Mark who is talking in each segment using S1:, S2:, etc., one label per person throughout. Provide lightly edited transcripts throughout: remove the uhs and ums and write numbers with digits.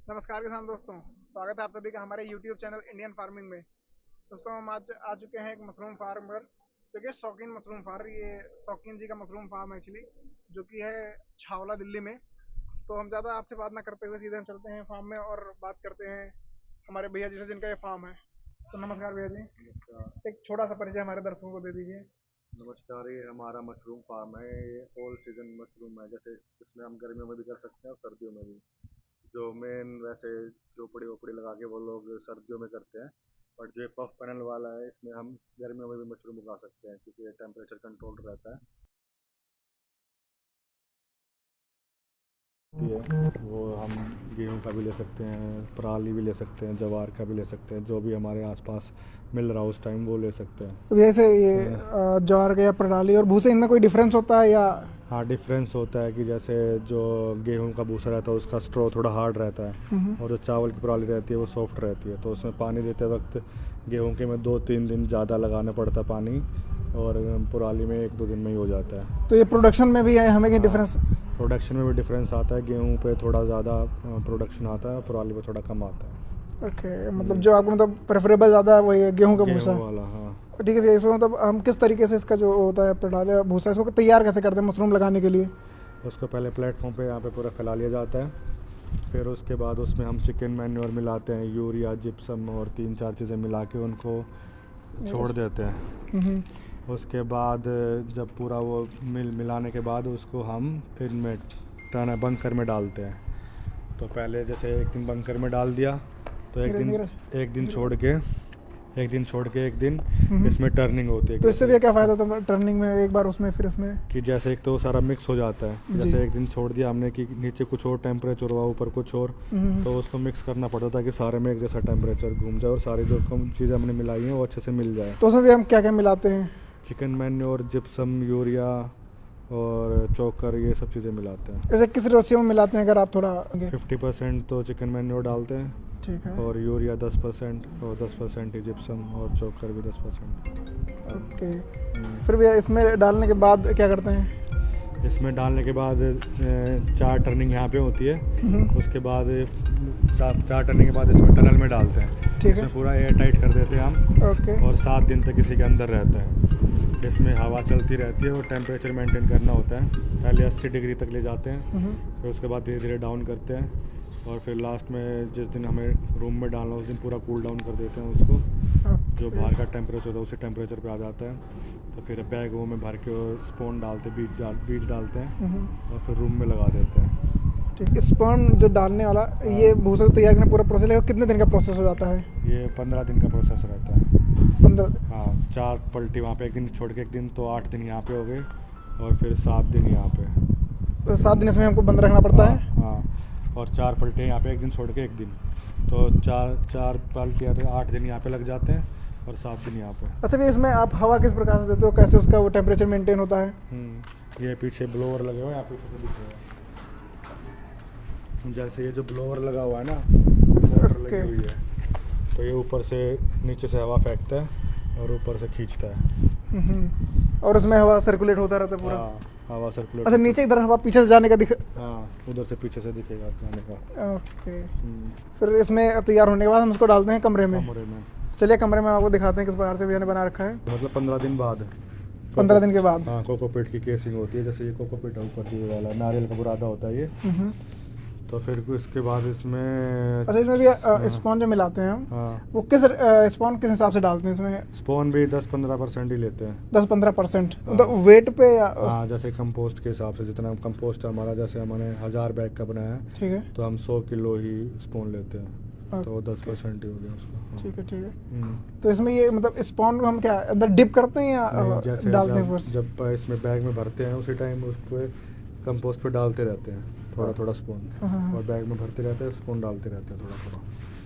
S1: नमस्कार किसान दोस्तों, स्वागत है आप सभी का हमारे YouTube चैनल इंडियन फार्मिंग में। दोस्तों हम आज आ चुके हैं एक मशरूम फार्म पर, जो कि शौकीन मशरूम फार्म, ये शौकीन जी का मशरूम फार्म है एक्चुअली, जो कि है छावला दिल्ली में। तो हम ज़्यादा आपसे बात ना करते हुए सीधे हम चलते हैं फार्म में और बात करते हैं हमारे भैया जी से जिनका ये फार्म है। तो नमस्कार भैया जी,
S2: नमस्कार।
S1: एक छोटा सा परिचय हमारे दर्शकों को दे दीजिए।
S2: नमस्कार, ये हमारा मशरूम फार्म है। ये ऑल सीजन मशरूम है, जैसे इसमें हम गर्मियों में भी कर सकते हैं और सर्दियों में भी। जो मेन वैसे झोपड़ी वोपड़ी लगा के वो लोग सर्दियों में करते हैं, बट जो पफ पैनल वाला है इसमें हम गर्मियों में भी मशरूम उगा सकते हैं क्योंकि ये टेम्परेचर कंट्रोल रहता है। है वो हम गेहूं का भी ले सकते हैं, पराली भी ले सकते हैं, ज्वार का भी ले सकते हैं, जो भी हमारे आसपास मिल रहा है उस टाइम वो ले सकते हैं।
S1: तो जैसे ये
S2: हाँ।
S1: ज्वार का या प्रणाली और भूसे, इनमें कोई डिफरेंस होता है या?
S2: हाँ, डिफरेंस होता है कि जैसे जो गेहूं का भूसा रहता है उसका स्ट्रो थोड़ा हार्ड रहता है और जो चावल की पराली रहती है वो सॉफ्ट रहती है, तो उसमें पानी देते वक्त गेहूं के में 2-3 दिन ज़्यादा लगाना पड़ता है पानी, और पराली में 1-2 दिन में ही हो जाता है।
S1: तो ये प्रोडक्शन में भी है हमें क्या
S2: हाँ,
S1: डिफरेंस?
S2: प्रोडक्शन में भी डिफरेंस आता है। गेहूं पे थोड़ा ज़्यादा प्रोडक्शन आता है, पराली पे थोड़ा कम आता है।
S1: ओके, मतलब जो आपको मतलब प्रेफरेबल ज़्यादा है वही है गेहूं का भूसा।
S2: गेहूं वाला, हाँ।
S1: ठीक है भैया, इसको मतलब हम किस तरीके से इसका जो होता है प्रणाली भूसा, इसको तैयार कैसे करते हैं मशरूम लगाने के लिए?
S2: उसको पहले प्लेटफॉर्म पे यहाँ पे पूरा फैला लिया जाता है, फिर उसके बाद उसमें हम चिकन मैन्योर मिलाते हैं, यूरिया, जिप्सम और 3-4 चीज़ें मिला के उनको छोड़ देते हैं। उसके बाद जब पूरा वो मिलाने के बाद उसको हम इनमें बंकर में डालते हैं। तो पहले जैसे एक दिन बंकर में डाल दिया, तो एक दिन छोड़ के एक दिन इसमें टर्निंग होती है।
S1: तो इससे भी क्या फ़ायदा होता है टर्निंग में, एक बार उसमें फिर इसमें?
S2: कि जैसे एक तो सारा मिक्स हो जाता है, जैसे एक दिन छोड़ दिया हमने कि नीचे कुछ और टेम्परेचर हुआ, ऊपर कुछ और, तो उसको मिक्स करना पड़ता था कि सारे में एक जैसा टेम्परेचर घूम जाए और सारी जो कम चीज़ें हमने मिलाई हैं वो अच्छे से मिल जाए।
S1: तो उसमें भी हम क्या क्या मिलाते हैं?
S2: चिकन मैन्योर, जिप्सम, यूरिया और चोकर, ये सब चीज़ें मिलाते हैं।
S1: ऐसे किस रेशियो में मिलाते हैं अगर आप थोड़ा?
S2: 50% तो चिकन मैन्योर डालते हैं,
S1: ठीक है।
S2: और यूरिया 10% और 10% ही जिप्सम, और चोकर भी 10%।
S1: ओके, फिर भैया इसमें डालने के बाद क्या करते हैं?
S2: इसमें डालने के बाद 4 टर्निंग यहाँ पे होती है, उसके बाद 4 टर्निंग के बाद इसमें टनल में डालते हैं।
S1: ठीक है।
S2: इसमें पूरा एयर टाइट कर देते हैं हम,
S1: ओके।
S2: और 7 दिन तक इसी के अंदर रहता है। इसमें हवा चलती रहती है और टेम्परेचर मेंटेन करना होता है। पहले 80 डिग्री तक ले जाते हैं, फिर उसके बाद धीरे धीरे डाउन करते हैं, और फिर लास्ट में जिस दिन हमें रूम में डालना उस दिन पूरा कूल डाउन कर देते हैं उसको। जो बाहर का टेम्परेचर होता है उसी टेम्परेचर पे आ जाता है। तो फिर बैगों में भर के स्पून डालते, बीज डालते हैं, और फिर रूम में लगा देते हैं।
S1: ठीक, स्पॉन जो डालने वाला ये भूसा को तैयार करने पूरा प्रोसेस है, कितने दिन का प्रोसेस हो जाता है?
S2: ये 15 दिन का प्रोसेस रहता है।
S1: 15?
S2: हाँ, 4 पलटी वहाँ पे, एक दिन छोड़ के एक दिन, तो 8 दिन यहाँ पे हो गए, और फिर 7 दिन यहाँ पे।
S1: 7 दिन इसमें हमको बंद रखना पड़ता है?
S2: हाँ, और 4 पलटे यहाँ पे, एक दिन छोड़ के एक दिन, तो 4 पलटे 8 दिन यहाँ पे लग जाते हैं, और 7 दिन यहाँ पे।
S1: अच्छा भैया, इसमें आप हवा किस प्रकार से देते हो, कैसे उसका वो टेम्परेचर मेंटेन होता है?
S2: ये पीछे ब्लोअर लगे हुए हैं, यहाँ पीछे से दिख रहे हैं। जैसे ये जो ब्लोअर लगा हुआ है ना, मोटर लगी हुई है, तो ये ऊपर से नीचे से हवा फेंकता है और ऊपर से खींचता है,
S1: और उसमें हवा सर्कुलेट होता रहता है पूरा?
S2: हाँ, हवा सर्कुलेट।
S1: अच्छा, नीचे इधर हवा पीछे से जाने का दिख?
S2: हाँ, उधर से पीछे से दिखेगा जाने का।
S1: ओके। फिर इसमें तैयार होने के बाद हम इसको डालते हैं कमरे में?
S2: कमरे में।
S1: चलिए कमरे में आपको दिखाते हैं किस प्रकार से भैया ने बना रखा है।
S2: मतलब 15 दिन बाद।
S1: 15 दिन के बाद?
S2: हाँ, कोकोपीट की केसिंग होती है, जैसे ये कोकोपीट है ऊपर ये वाला, नारियल का बुरादा होता है ये। तो फिर इसके बाद इसमें,
S1: अच्छा, इसमें भी स्पॉन जो मिलाते हैं हम,
S2: हाँ,
S1: वो किस स्पॉन किस हिसाब से डालते हैं इसमें?
S2: स्पोन भी 10-15% ही लेते हैं।
S1: 10-15%? मतलब वेट पे या?
S2: हाँ, जैसे कंपोस्ट के हिसाब से, जितना कंपोस्ट हमारा, जैसे हमने 1000 बैग का बनाया है,
S1: ठीक है,
S2: तो हम 100 किलो ही स्पून लेते हैं, तो 10% ही हो गया उसका। हाँ।
S1: ठीक है, ठीक है। तो इसमें ये मतलब स्पॉन को हम क्या अंदर डिप करते हैं या
S2: जैसे
S1: डालते हैं फर्स्ट?
S2: जब इसमें बैग में भरते हैं उसी टाइम उस पर कंपोस्ट पे डालते रहते हैं थोड़ा थोड़ा स्पून, और बैग में भरते रहते हैं, स्पून डालते रहते हैं थोड़ा थोड़ा।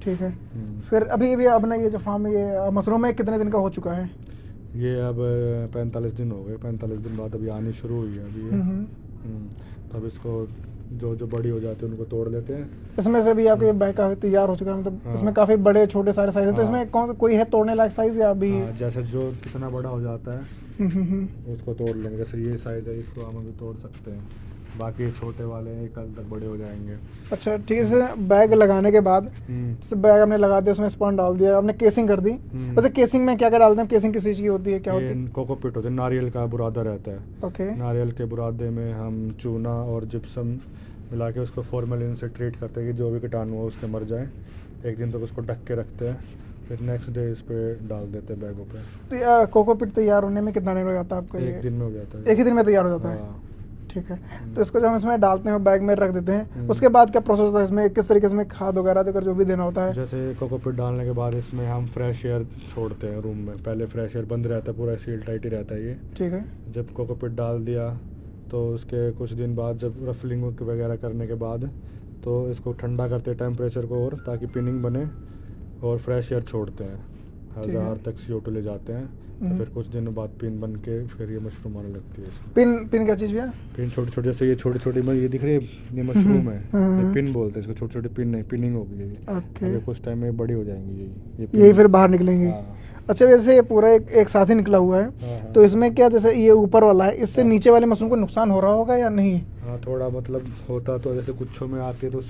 S1: ठीक है। फिर अभी अपना ये जो फार्म, ये मशरूम है, कितने दिन का हो चुका है?
S2: ये अब 45 दिन हो गए। 45 दिन बाद अभी आनी शुरू हुई है अभी ये। तब इसको जो बड़ी हो जाती है उनको तोड़ लेते हैं।
S1: इसमें से भी आपके ये बैग काफी तैयार हो चुका है, मतलब इसमें काफी बड़े छोटे सारे साइज है, तो इसमें कोई है तोड़ने लायक साइज या अभी?
S2: जैसे जो कितना बड़ा हो जाता है उसको तोड़ लेंगे। जैसे ये साइज है, इसको हम अभी तोड़ सकते हैं, बाकी छोटे वाले हैं कल तक बड़े हो जाएंगे।
S1: अच्छा ठीक है, जैसे बैग लगाने के बाद जैसे बैग हमने लगा दिया, उसमें स्पॉन डाल दिया, आपने केसिंग कर दी, वैसे केसिंग में क्या क्या डालते हैं? केसिंग किस चीज़ की होती है, क्या होती है?
S2: कोकोपीट होता है, नारियल का बुरादा रहता है।
S1: ओके।
S2: नारियल के बुरादे में हम चूना और जिप्सम मिला के उसको फॉर्मेलिन से ट्रीट करते हैं कि जो भी कीटाणु हो उसके मर जाए। एक दिन तक उसको ढक के रखते हैं, फिर नेक्स्ट डे इस पे डाल देते हैं बैगों पे।
S1: तो ये कोकोपीट तैयार होने में कितना टाइम लग जाता है आपका?
S2: एक दिन में हो जाता है।
S1: एक ही दिन में तैयार हो जाता है?
S2: हाँ।
S1: ठीक है। तो इसको जब हम इसमें डालते हैं, बैग में रख देते हैं, उसके बाद क्या प्रोसेस होता है इसमें? किस तरीके से इसमें खाद वगैरह जो भी देना होता है?
S2: जैसे कोकोपीट डालने के बाद इसमें हम फ्रेश एयर छोड़ते हैं रूम में। पहले फ्रेश एयर बंद रहता है, पूरा सील टाइट ही रहता है ये।
S1: ठीक है।
S2: जब कोकोपीट डाल दिया तो उसके कुछ दिन बाद जब रफलिंग वगैरह करने के बाद तो इसको ठंडा करते हैं टेम्परेचर को, और ताकि पिनिंग बने, और फ्रेश एयर छोड़ते हैं। 1000 तक CO2 ले जाते हैं। तो फिर कुछ दिनों बाद पिन बन के फिर ये मशरूम आने लगती है।
S1: पिन क्या चीज़ भैया?
S2: पिन छोटी छोटी, जैसे ये छोटी छोटी ये दिख रही है, ये मशरूम है, ये पिन बोलते हैं इसको। छोटी छोटी पिन नहीं, पिनिंग होगी ये।
S1: ओके।
S2: कुछ टाइम में बड़ी हो जाएंगी
S1: यही फिर बाहर निकलेंगे।
S2: हाँ।
S1: अच्छा, वैसे ये पूरा एक साथ ही निकला हुआ है, तो इसमें क्या, जैसे ये ऊपर वाला है, इससे नीचे वाले मशरूम को नुकसान हो रहा होगा या नहीं?
S2: हाँ, थोड़ा मतलब होता तो, जैसे गुच्छों में आती है तो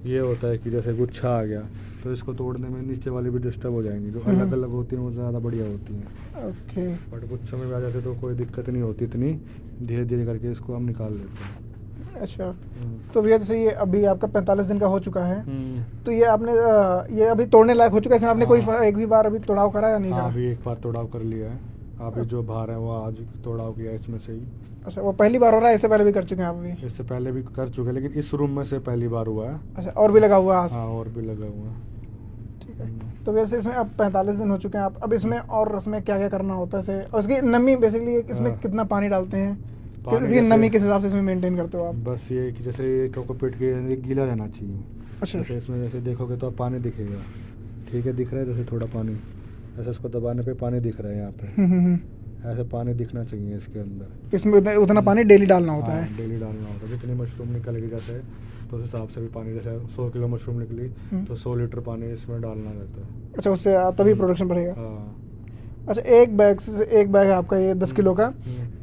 S2: ये होता है कि जैसे गुच्छा आ गया तो इसको तोड़ने में नीचे वाली भी डिस्टर्ब हो जाएंगी। जो अलग अलग होती हैं वो ज़्यादा बढ़िया होती हैं।
S1: ओके।
S2: बट गुच्छों में भी आ जाते तो कोई दिक्कत नहीं होती इतनी, धीरे धीरे करके इसको हम निकाल लेते हैं।
S1: अच्छा, तो भैया जैसे ये अभी आपका 45 दिन का हो चुका है, तो ये आपने ये अभी तोड़ने लायक हो चुका है, इसमें आपने कोई एक भी बार अभी तोड़ाव करा या नहीं करा?
S2: अभी एक बार तोड़ाव कर लिया है। अभी जो बाहर है वो आज तोड़ाव किया है इसमें से ही।
S1: अच्छा, वो पहली बार हो रहा है? इससे पहले भी कर चुके हैं आप? अभी
S2: इससे पहले भी कर चुके हैं, लेकिन इस रूम में से पहली बार हुआ है।
S1: अच्छा, और भी लगा हुआ है?
S2: हाँ, और भी लगा हुआ है।
S1: ठीक है। तो वैसे इसमें अब 45 दिन हो चुके हैं आप, अब इसमें और इसमें क्या क्या करना होता है? और उसकी नमी बेसिकली इसमें कितना पानी डालते हैं, इसकी नमी किस हिसाब से इसमें मेंटेन करते हो आप?
S2: बस ये कि जैसे ये कोकोपीट के गीला रहना चाहिए।
S1: अच्छा।
S2: जैसे इसमें जैसे देखोगे तो आप पानी दिखेगा, ठीक है, दिख रहा है जैसे थोड़ा पानी, ऐसे इसको दबाने पे पानी दिख रहा है यहाँ पे। ऐसे पानी दिखना चाहिए इसके अंदर।
S1: इसमें उतना पानी डेली डालना होता है?
S2: डेली डालना होता है। जितनी मशरूम निकलेगी जैसे तो उस हिसाब से भी पानी, जैसे 100 किलो मशरूम निकली तो 100 लीटर पानी इसमें डालना रहता है।
S1: अच्छा, उससे तभी प्रोडक्शन बढ़ेगा?
S2: हाँ।
S1: अच्छा, एक बैग है आपका ये 10 किलो का,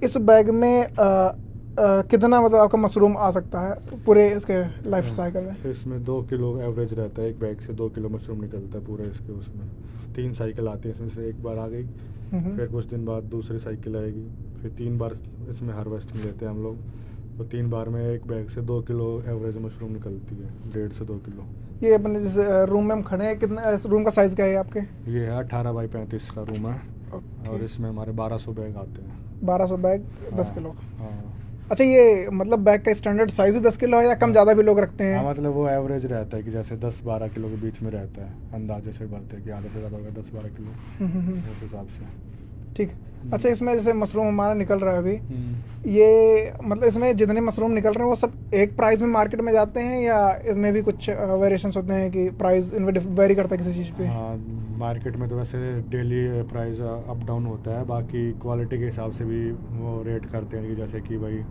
S1: इस बैग में कितना मतलब आपका मशरूम आ सकता है पूरे इसके लाइफ साइकिल में?
S2: इसमें 2 किलो एवरेज रहता है, एक बैग से 2 किलो मशरूम निकलता है पूरे इसके। उसमें 3 साइकिल आती है, इसमें से एक बार आ गई, फिर कुछ दिन बाद दूसरी साइकिल आएगी, फिर 3 बार इसमें हार्वेस्टिंग लेते हैं हम लोग। तो 3 बार में एक बैग से 2 किलो एवरेज मशरूम निकलती है, 1.5 से 2 किलो।
S1: ये अपने जिस रूम में हम खड़े हैं, कितना रूम का साइज़ क्या है आपके?
S2: ये है 18 बाई 35 का रूम है, और इसमें हमारे 1200 बैग आते हैं।
S1: 1200 बैग 10 किलो?
S2: हाँ।
S1: अच्छा, ये मतलब बैग का स्टैंडर्ड साइज़ है 10 किलो है या कम ज़्यादा भी लोग रखते हैं?
S2: हाँ, मतलब वो एवरेज रहता है कि जैसे 10-12 किलो के बीच में रहता है, अंदाजे से भरते हैं कि आधे से ज़्यादा होगा 10-12 किलो उस हिसाब से।
S1: ठीक। अच्छा, इसमें जैसे मशरूम हमारा निकल रहा है अभी, ये मतलब इसमें जितने मशरूम निकल रहे हैं वो सब एक प्राइस में मार्केट में जाते हैं या इसमें भी कुछ वेरिएशंस होते हैं कि प्राइस इनमें वेरी करता है किसी चीज़ पे?
S2: हाँ, मार्केट में तो वैसे डेली प्राइस अप डाउन होता है, बाकी क्वालिटी के हिसाब से भी वो रेट करते हैं कि जैसे कि भाई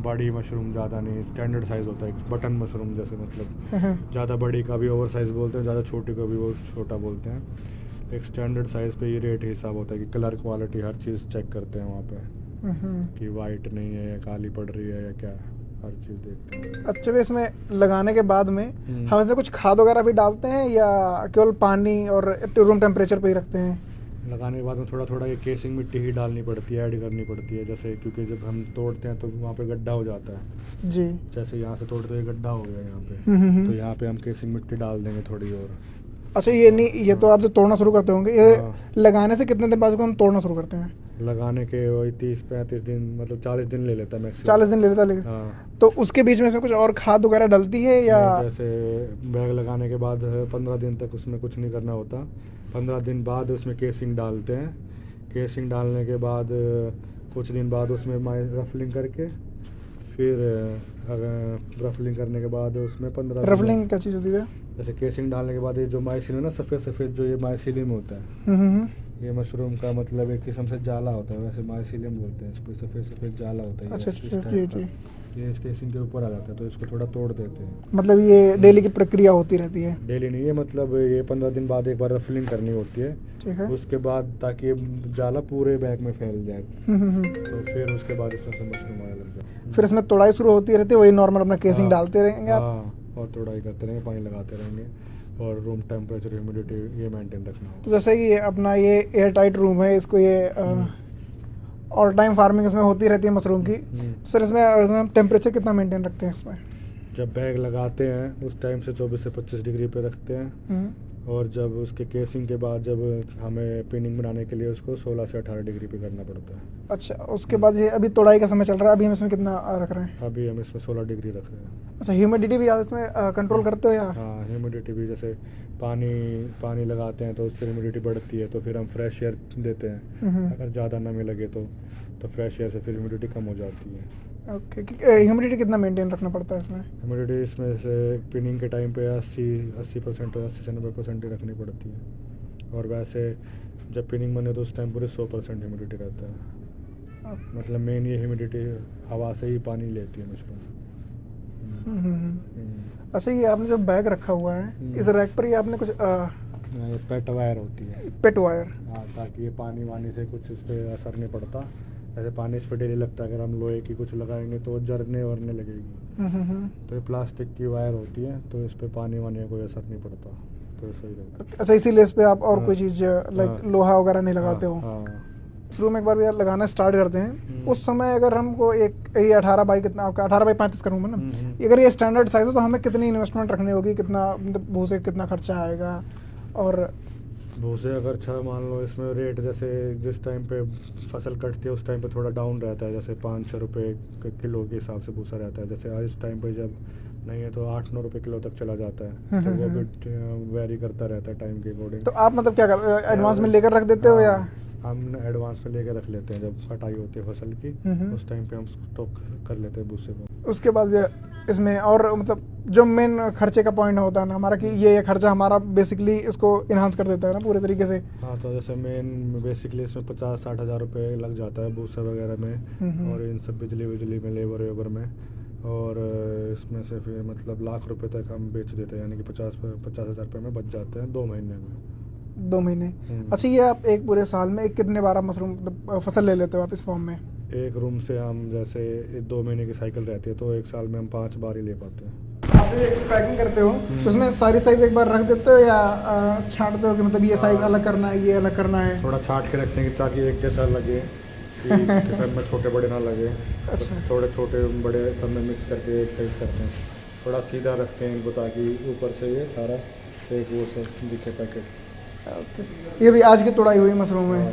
S2: बड़ी मशरूम ज़्यादा नहीं, स्टैंडर्ड साइज़ होता है बटन मशरूम जैसे, मतलब ज़्यादा बड़ी का भी ओवर साइज़ बोलते हैं, ज़्यादा छोटी का भी वो छोटा बोलते हैं। एक स्टैंडर्ड साइज़ पे ये रेट हिसाब होता है कि कलर क्वालिटी हर चीज़ चेक करते हैं वहाँ पे कि वाइट नहीं है या काली पड़ रही है या क्या, हर चीज़ देखते हैं।
S1: अच्छा, भी इसमें लगाने के बाद में हम इसमें कुछ खाद वगैरह भी डालते हैं या केवल पानी और रूम टेम्परेचर पे ही रखते हैं?
S2: लगाने के बाद में थोड़ा थोड़ा ये केसिंग मिट्टी ही डालनी पड़ती है, ऐड करनी पड़ती है, जैसे क्योंकि जब हम तोड़ते हैं तो वहाँ पे गड्ढा हो जाता है
S1: जी।
S2: जैसे यहाँ से तोड़ते हुए गड्ढा हो गया यहाँ पे, तो यहाँ पे हम केसिंग मिट्टी डाल देंगे थोड़ी और।
S1: अच्छा, ये नहीं, ये तो आप जब तोड़ना शुरू करते होंगे, ये लगाने से कितने दिन बाद हम तोड़ना शुरू करते हैं?
S2: लगाने के वही 30-35 दिन, मतलब 40 दिन ले लेता है मैक्सिमम।
S1: 40 दिन ले लेता है, लेकिन
S2: हाँ।
S1: तो उसके बीच में से कुछ और खाद वगैरह डलती है या?
S2: जैसे बैग लगाने के बाद 15 दिन तक उसमें कुछ नहीं करना होता। 15 दिन बाद उसमें केसिंग डालते हैं। केसिंग डालने के बाद कुछ दिन बाद उसमें रफलिंग करके, फिर रफलिंग करने के बाद उसमें 15
S1: रफलिंग क्या चीज़ होती है?
S2: जैसे केसिंग डालने के बाद ये जो माइसिलियम है ना, सफ़ेद सफ़ेद जो ये माइसिलियम होता है, ये मशरूम का मतलब एक किस्म से जाला होता है, वैसे माइसीलियम बोलते हैं इसको, सफ़ेद सफ़ेद जाला होता है ये,
S1: अच्छा
S2: इस
S1: अच्छा,
S2: टाइप
S1: जी
S2: का।
S1: जी।
S2: ये इसके केसिंग के ऊपर आ जाता है, तो इसको थोड़ा तोड़ देते हैं।
S1: मतलब ये डेली की प्रक्रिया होती रहती है?
S2: डेली नहीं है, मतलब ये 15 दिन बाद एक बार रफलिंग करनी होती है,
S1: ठीक है।
S2: उसके बाद, ताकि ये जाला पूरे बैग में फैल जाए,
S1: हम्म।
S2: तो फिर उसके बाद इसमें से मशरूम आने लग जाए।
S1: फिर इसमें तोड़ाई शुरू होती रहती है, वही नॉर्मल अपना केसिंग
S2: हाँ
S1: डालते रहेंगे आप?
S2: हाँ, और तोड़ाई करते रहेंगे, पानी लगाते रहेंगे, और रूम टेम्परेचर ह्यूमिडिटी ये मेंटेन रखना
S1: तो
S2: होगा।
S1: जैसे कि अपना ये एयर टाइट रूम है, इसको ये ऑल टाइम फार्मिंग इसमें होती रहती है मशरूम की। तो सर इसमें टेम्परेचर कितना मेंटेन रखते हैं इसमें?
S2: जब बैग लगाते हैं उस टाइम से 24 से 25 डिग्री पे रखते हैं, और जब उसके केसिंग के बाद जब हमें पिनिंग बनाने के लिए उसको 16 से 18 डिग्री पे करना पड़ता है।
S1: अच्छा, उसके बाद ये अभी तोड़ाई का समय चल रहा है, अभी हम इसमें कितना रख रहे हैं?
S2: अभी हम इसमें 16 डिग्री रख रहे हैं।
S1: अच्छा, ह्यूमिडिटी भी आप इसमें कंट्रोल करते हो या?
S2: हाँ, ह्यूमिडिटी भी, जैसे पानी लगाते हैं तो उससे ह्यूमिडिटी बढ़ती है, तो फिर हम फ्रेश एयर देते हैं। अगर ज़्यादा नमी लगे तो फ्रेश एयर से फिर ह्यूमिडिटी कम हो जाती है।
S1: ओके, ह्यूमिडिटी कितना मेंटेन रखना पड़ता है इसमें?
S2: ह्यूमिडिटी इसमें से पिनिंग के टाइम पे 80% और 80 से 90% ही रखनी पड़ती है, और वैसे जब पिनिंग बने तो उस टाइम पूरे 100% ह्यूमिडिटी रहता है। मतलब मेन ये ह्यूमिडिटी हवा से ही पानी लेती है मशरूम।
S1: अच्छा, ये आपने जो बैग रखा हुआ है, इस रैक पर ये आपने कुछ
S2: ये पेट वायर होती है।
S1: पेट वायर?
S2: हाँ, ताकि ये पानी वानी से कुछ इस पर असर नहीं पड़ता। ऐसे पानी इस पर डेली लगता है, अगर हम लोहे की कुछ लगाएंगे तो जरने वरने लगेगी। तो ये प्लास्टिक की वायर होती है, तो इस पर पानी वानी का कोई असर नहीं पड़ता, तो सही रहता है।
S1: अच्छा, इसीलिए इस पे आप और
S2: हाँ,
S1: कोई चीज़ लाइक
S2: हाँ,
S1: लोहा वगैरह नहीं लगाते हो?
S2: हाँ।
S1: शुरू में एक बार भी यार लगाना स्टार्ट करते हैं, उस समय अगर हमको ये 18 बाई कितना, आपका 18 बाई 35 करूँगा ना, अगर ये स्टैंडर्ड साइज हो तो हमें कितनी इन्वेस्टमेंट रखनी होगी, कितना मतलब भूसे कितना खर्चा आएगा? और
S2: भूसे अगर मान लो इसमें रेट, जैसे जिस टाइम पे फसल कटती है उस टाइम पे थोड़ा डाउन रहता है, जैसे 5-6 रुपये किलो के हिसाब से भूसा रहता है। जैसे इस टाइम पे जब नहीं है तो 8-9 रुपये किलो तक चला जाता है, तो वो भी वेरी करता रहता है टाइम के अकॉर्डिंग।
S1: तो आप मतलब क्या कर एडवांस में लेकर रख देते हो या?
S2: हम एडवांस में लेकर रख लेते हैं, जब कटाई होती है फसल की उस टाइम पे हम स्टॉक कर लेते हैं भूसे को।
S1: उसके बाद भी इसमें और मतलब जो मेन खर्चे का पॉइंट होता है ना हमारा, कि ये खर्चा हमारा बेसिकली इसको इन्हांस कर देता है ना पूरे तरीके से।
S2: हाँ, तो जैसे मेन बेसिकली इसमें 50-60 हज़ार रुपये लग जाता है भूसा वगैरह में, और इन सब बिजली में, लेबर वेबर में, और इसमें से फिर मतलब लाख रुपए तक हम बेच देते हैं, यानी कि 50 हज़ार रुपये में बच जाते हैं 2 महीने में।
S1: 2 महीने? अच्छा, ये आप एक पूरे साल में कितने बार आप मशरूम मतलब फसल ले लेते हो आप इस फॉर्म में?
S2: एक रूम से हम जैसे 2 महीने की साइकिल रहती है, तो एक साल में हम 5 बार ही ले पाते हैं।
S1: आप पैकिंग करते हो तो उसमें सारी साइज एक बार रख देते हो या छांटते हो कि मतलब ये साइज अलग करना है, ये अलग करना है?
S2: थोड़ा छांट के रखते हैं कि ताकि एक जैसा लगे, कि सब में छोटे बड़े ना लगे।
S1: अच्छा।
S2: तो थोड़े छोटे बड़े सब में मिक्स करके एक साइज करते हैं। थोड़ा सीधा रखते हैं इनको, ताकि ऊपर से ये सारा एक वो सब दिखे पैकेट।
S1: ये भी आज की तोड़ाई हुई मशरूम है।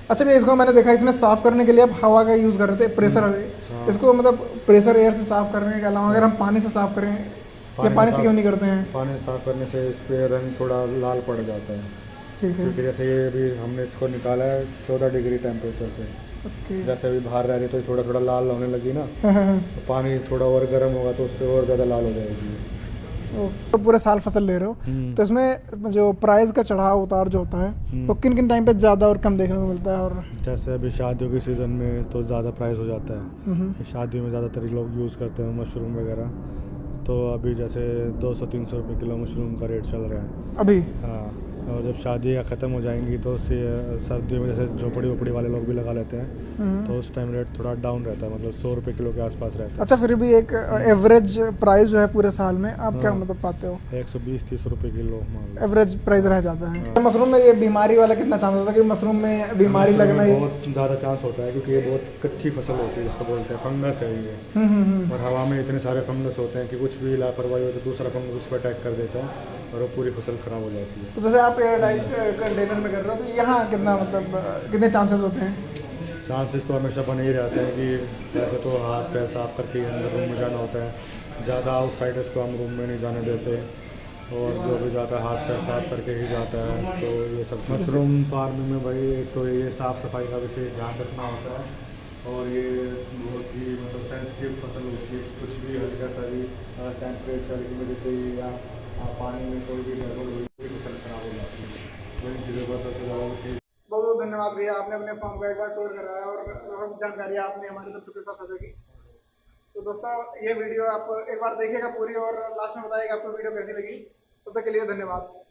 S1: अच्छा भैया, इसको मैंने देखा इसमें साफ़ करने के लिए आप हवा का यूज़ कर रहे थे, प्रेशर। इसको मतलब प्रेशर एयर से साफ़ करने के अलावा अगर हम पानी से साफ़ करें, या पानी से क्यों नहीं करते हैं?
S2: पानी साफ़ करने से इस पर रंग थोड़ा लाल पड़ जाता है।
S1: ठीक है।
S2: क्योंकि जैसे ये भी हमने इसको निकाला है 14 डिग्री टेम्परेचर से, जैसे अभी बाहर रह रही तो थोड़ा थोड़ा लाल होने लगी ना, तो पानी थोड़ा और गर्म होगा तो उससे और ज़्यादा लाल हो जाएगी।
S1: तो पूरे साल फसल ले रहे हो, तो इसमें जो प्राइस का चढ़ाव उतार जो होता है वो किन किन टाइम पे ज़्यादा और कम देखने को मिलता है? और
S2: जैसे अभी शादियों के सीज़न में तो ज़्यादा प्राइस हो जाता है, शादियों में ज़्यादातर लोग यूज़ करते हैं मशरूम वगैरह, तो अभी जैसे 200-300 रुपये किलो मशरूम का रेट चल रहा है
S1: अभी।
S2: हाँ, और जब शादियाँ ख़त्म हो जाएंगी तो सर्दियों में जैसे झोपड़ी वोपड़ी वाले लोग भी लगा लेते हैं, तो उस टाइम रेट थोड़ा डाउन रहता है, मतलब 100 रुपये किलो के आसपास रहता है।
S1: अच्छा, फिर भी एक एवरेज प्राइस जो है पूरे साल में आप क्या मतलब पाते हो?
S2: 120-30 रुपये किलो मान लो
S1: एवरेज प्राइस रह जाता है। मशरूम में ये बीमारी वाला कितना चांस होता है कि मशरूम में बीमारी लगना?
S2: बहुत ज़्यादा चांस होता है, क्योंकि ये बहुत कच्ची फसल होती है, जिसको बोलते हैं फंगस है ये, और हवा में इतने सारे फंगस होते हैं कि कुछ भी लापरवाही हो तो दूसरा फंगस उस पर अटैक कर देता है और वो पूरी फसल खराब हो जाती है।
S1: तो जैसे आप एयरटाइट कंटेनर में कर रहे हो, तो यहाँ कितना मतलब कितने चांसेस होते हैं?
S2: चांसेस तो हमेशा बने ही रहते हैं कि वैसे तो हाथ पैर साफ करके अंदर रूम में जाना होता है, ज़्यादा आउटसाइडर्स को हम रूम में नहीं जाने देते, और जो भी जाता है हाथ पैर साफ करके ही जाता है। तो ये सब मशरूम फार्मिंग में भाई तो ये साफ़ सफाई का विशेष ध्यान रखना होता है, और ये बहुत ही मतलब सेंसिटिव फसल होती है। कुछ भी हल्का सा भी टेम्परेचर ह्यूमिडिटी या पानी में कोई भी गड़बड़ हुई, पूरी फसल खराब हो जाती है। तो इन चीज़ों पर सबसे ज़्यादा
S1: धन्यवाद भैया, आपने अपने फार्म का एक बार टूर कराया और बहुत जानकारी आपने हमारे दोस्तों के साथ साझा की। तो दोस्तों ये वीडियो आप एक बार देखिएगा पूरी और लास्ट में बताइएगा आपको वीडियो कैसी लगी। तब तक के लिए धन्यवाद।